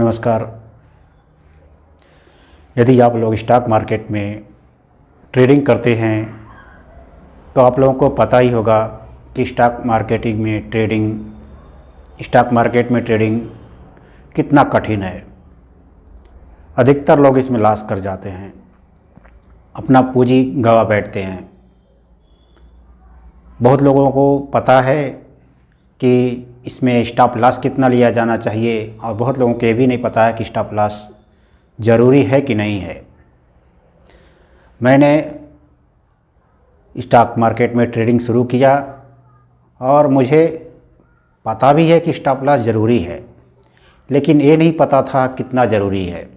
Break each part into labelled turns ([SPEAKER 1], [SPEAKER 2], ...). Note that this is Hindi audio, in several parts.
[SPEAKER 1] नमस्कार। यदि आप लोग स्टॉक मार्केट में ट्रेडिंग करते हैं तो आप लोगों को पता ही होगा कि स्टॉक मार्केट में ट्रेडिंग कितना कठिन है। अधिकतर लोग इसमें लॉस कर जाते हैं, अपना पूंजी गंवा बैठते हैं। बहुत लोगों को पता है कि इसमें स्टॉप लॉस कितना लिया जाना चाहिए, और बहुत लोगों को ये भी नहीं पता है कि स्टॉप लॉस ज़रूरी है कि नहीं है। मैंने स्टॉक मार्केट में ट्रेडिंग शुरू किया और मुझे पता भी है कि स्टॉप लॉस ज़रूरी है, लेकिन ये नहीं पता था कितना ज़रूरी है,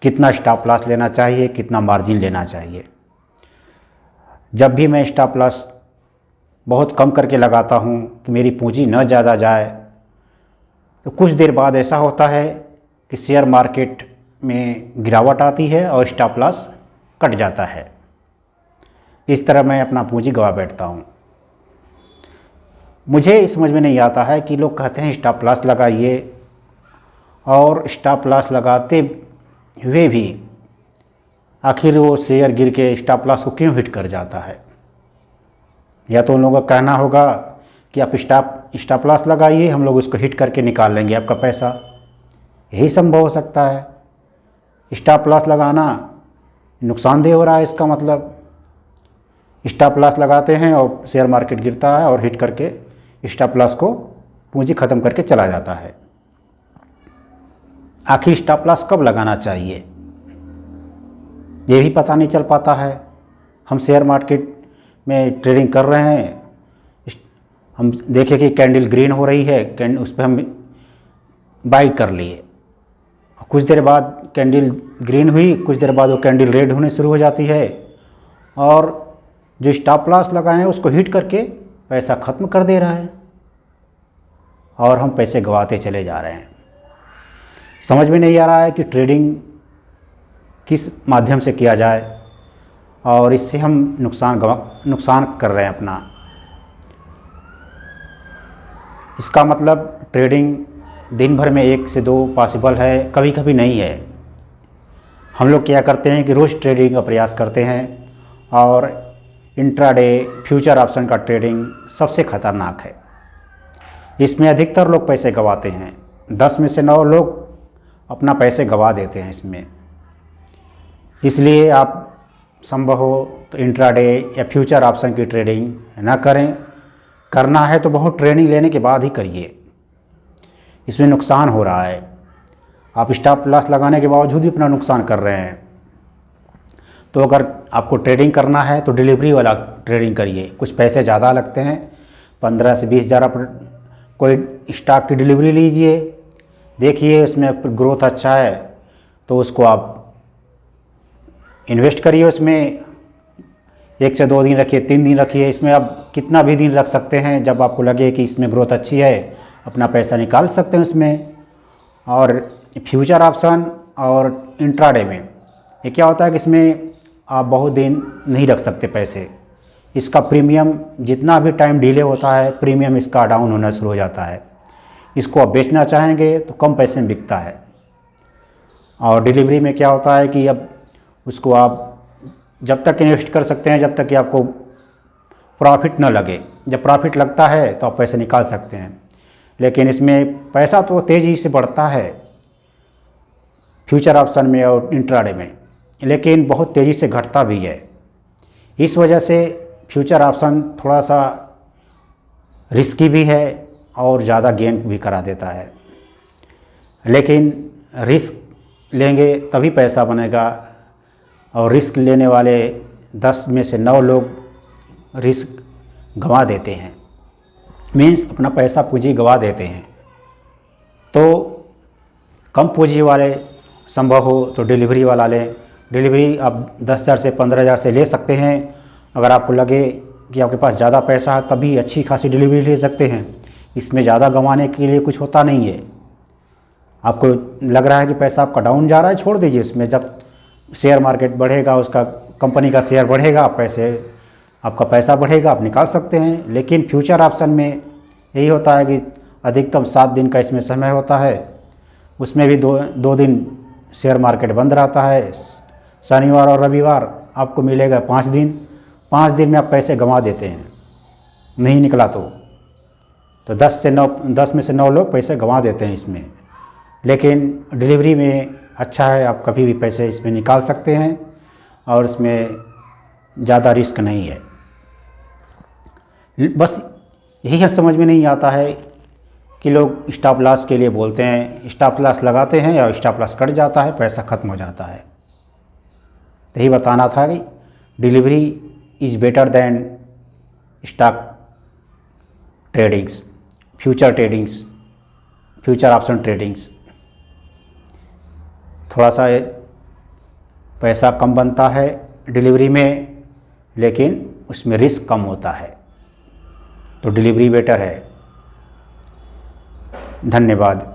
[SPEAKER 1] कितना स्टॉप लॉस लेना चाहिए, कितना मार्जिन लेना चाहिए। जब भी मैं स्टॉप लॉस बहुत कम करके लगाता हूँ कि मेरी पूंजी न ज़्यादा जाए, तो कुछ देर बाद ऐसा होता है कि शेयर मार्केट में गिरावट आती है और स्टॉप लॉस कट जाता है। इस तरह मैं अपना पूंजी गंवा बैठता हूँ। मुझे इस समझ में नहीं आता है कि लोग कहते हैं स्टॉप लॉस लगाइए, और स्टॉप लॉस लगाते हुए भी आखिर वो शेयर गिर के स्टॉप लॉस को क्यों हिट कर जाता है। या तो उन लोगों का कहना होगा कि आप स्टॉप लॉस लगाइए, हम लोग उसको हिट करके निकाल लेंगे आपका पैसा। यही संभव हो सकता है। स्टॉप लॉस लगाना नुकसानदेह हो रहा है, इसका मतलब स्टॉप लॉस लगाते हैं और शेयर मार्केट गिरता है और हिट करके स्टॉप लॉस को पूंजी ख़त्म करके चला जाता है। आखिर स्टॉप लॉस कब लगाना चाहिए ये भी पता नहीं चल पाता है। हम शेयर मार्केट में ट्रेडिंग कर रहे हैं, हम देखें कि कैंडल ग्रीन हो रही है, उस पर हम बाई कर लिए। कुछ देर बाद कैंडल ग्रीन हुई, कुछ देर बाद वो कैंडल रेड होने शुरू हो जाती है, और जो स्टॉप लॉस लगाए हैं उसको हिट करके पैसा ख़त्म कर दे रहा है, और हम पैसे गंवाते चले जा रहे हैं। समझ में नहीं आ रहा है कि ट्रेडिंग किस माध्यम से किया जाए, और इससे हम नुकसान कर रहे हैं अपना। इसका मतलब ट्रेडिंग दिन भर में 1 से 2 पॉसिबल है, कभी कभी नहीं है। हम लोग क्या करते हैं कि रोज़ ट्रेडिंग का प्रयास करते हैं, और इंट्राडे फ्यूचर ऑप्शन का ट्रेडिंग सबसे ख़तरनाक है। इसमें अधिकतर लोग पैसे गंवाते हैं। 10 में से 9 लोग अपना पैसे गंवा देते हैं इसमें। इसलिए आप संभव हो तो इंट्राडे या फ्यूचर ऑप्शन की ट्रेडिंग ना करें। करना है तो बहुत ट्रेनिंग लेने के बाद ही करिए, इसमें नुकसान हो रहा है। आप स्टॉप लॉस लगाने के बावजूद भी अपना नुकसान कर रहे हैं। तो अगर आपको ट्रेडिंग करना है तो डिलीवरी वाला ट्रेडिंग करिए। कुछ पैसे ज़्यादा लगते हैं, 15 से 20 हज़ार कोई स्टॉक की डिलीवरी लीजिए, देखिए उसमें ग्रोथ अच्छा है तो उसको आप इन्वेस्ट करिए। उसमें 1 से 2 दिन रखिए, 3 दिन रखिए, इसमें आप कितना भी दिन रख सकते हैं। जब आपको लगे कि इसमें ग्रोथ अच्छी है, अपना पैसा निकाल सकते हैं उसमें। और फ्यूचर ऑप्शन और इंट्राडे में ये क्या होता है कि इसमें आप बहुत दिन नहीं रख सकते पैसे। इसका प्रीमियम जितना भी टाइम डिले होता है, प्रीमियम इसका डाउन होना शुरू हो जाता है। इसको आप बेचना चाहेंगे तो कम पैसे में बिकता है। और डिलीवरी में क्या होता है कि अब उसको आप जब तक इन्वेस्ट कर सकते हैं जब तक कि आपको प्रॉफिट न लगे। जब प्रॉफिट लगता है तो आप पैसे निकाल सकते हैं, लेकिन इसमें पैसा तो तेज़ी से बढ़ता है फ्यूचर ऑप्शन में और इंट्राडे में, लेकिन बहुत तेज़ी से घटता भी है। इस वजह से फ्यूचर ऑप्शन थोड़ा सा रिस्की भी है और ज़्यादा गेन भी करा देता है। लेकिन रिस्क लेंगे तभी पैसा बनेगा, और रिस्क लेने वाले 10 में से 9 लोग रिस्क गंवा देते हैं, मीन्स अपना पैसा पूंजी गंवा देते हैं। तो कम पूंजी वाले संभव हो तो डिलीवरी वाला लें। डिलीवरी आप 10,000 से 15,000 से ले सकते हैं। अगर आपको लगे कि आपके पास ज़्यादा पैसा है तभी अच्छी खासी डिलीवरी ले सकते हैं। इसमें ज़्यादा गंवाने के लिए कुछ होता नहीं है। आपको लग रहा है कि पैसा आपका डाउन जा रहा है, छोड़ दीजिए इसमें। जब शेयर मार्केट बढ़ेगा, उसका कंपनी का शेयर बढ़ेगा, आपका पैसा बढ़ेगा, आप निकाल सकते हैं। लेकिन फ्यूचर ऑप्शन में यही होता है कि अधिकतम 7 दिन का इसमें समय होता है, उसमें भी दो दिन शेयर मार्केट बंद रहता है। शनिवार और रविवार आपको मिलेगा 5 दिन। 5 दिन में आप पैसे गंवा देते हैं, नहीं निकला तो 10 में से 9 लोग पैसे गंवा देते हैं इसमें। लेकिन डिलीवरी में अच्छा है, आप कभी भी पैसे इसमें निकाल सकते हैं और इसमें ज़्यादा रिस्क नहीं है। बस यही हम समझ में नहीं आता है कि लोग स्टॉप लॉस के लिए बोलते हैं, स्टॉप लॉस लगाते हैं या स्टॉप लॉस कट जाता है, पैसा ख़त्म हो जाता है। तो यही बताना था कि delivery is better than stock tradings, future option tradings. थोड़ा सा पैसा कम बनता है डिलीवरी में, लेकिन उसमें रिस्क कम होता है, तो डिलीवरी बेटर है। धन्यवाद।